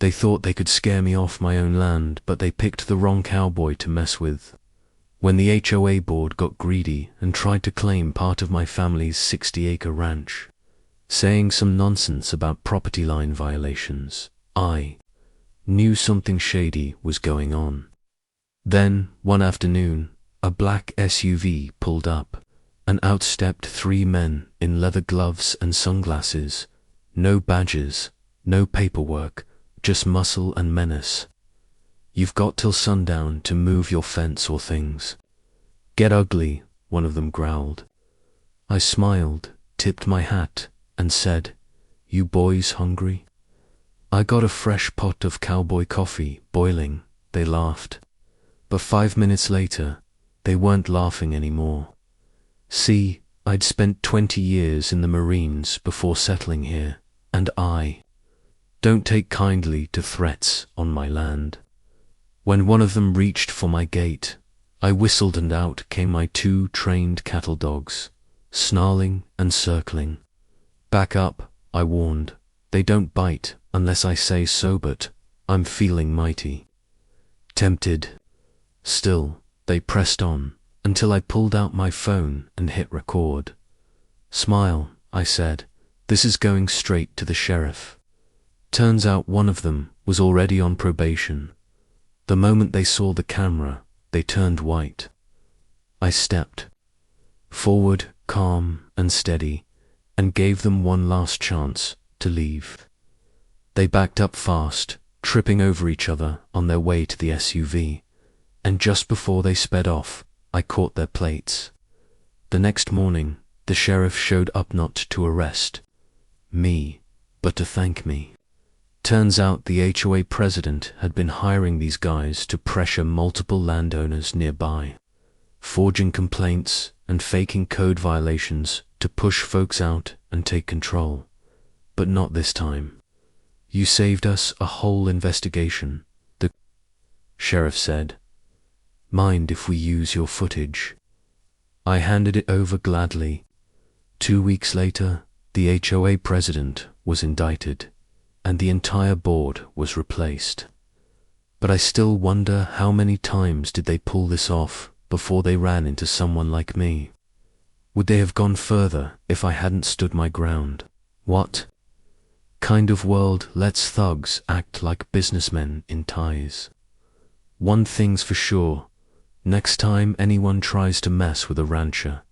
They thought they could scare me off my own land, but they picked the wrong cowboy to mess with. When the HOA board got greedy and tried to claim part of my family's 60-acre ranch, saying some nonsense about property line violations, I knew something shady was going on. Then, one afternoon, a black SUV pulled up, and out stepped 3 men in leather gloves and sunglasses. No badges, no paperwork, just muscle and menace. "You've got till sundown to move your fence or things. Get ugly," one of them growled. I smiled, tipped my hat, and said, "You boys hungry?" "I got a fresh pot of cowboy coffee boiling," they laughed. But 5 minutes later, they weren't laughing anymore. See, I'd spent 20 years in the Marines before settling here, and I don't take kindly to threats on my land. When one of them reached for my gate, I whistled and out came my 2 trained cattle dogs, snarling and circling. "Back up," I warned. "They don't bite unless I say so, but I'm feeling mighty tempted." Still, they pressed on until I pulled out my phone and hit record. "Smile," I said. "This is going straight to the sheriff." Turns out one of them was already on probation. The moment they saw the camera, they turned white. I stepped forward, calm and steady, and gave them one last chance to leave. They backed up fast, tripping over each other on their way to the SUV, and just before they sped off, I caught their plates. The next morning, the sheriff showed up not to arrest me, but to thank me. Turns out the HOA president had been hiring these guys to pressure multiple landowners nearby, forging complaints and faking code violations to push folks out and take control. But not this time. "You saved us a whole investigation," the sheriff said. "Mind if we use your footage?" I handed it over gladly. 2 weeks later, the HOA president was indicted, and the entire board was replaced. But I still wonder how many times did they pull this off before they ran into someone like me. Would they have gone further if I hadn't stood my ground? What kind of world lets thugs act like businessmen in ties? One thing's for sure, next time anyone tries to mess with a rancher,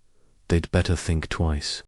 they'd better think twice.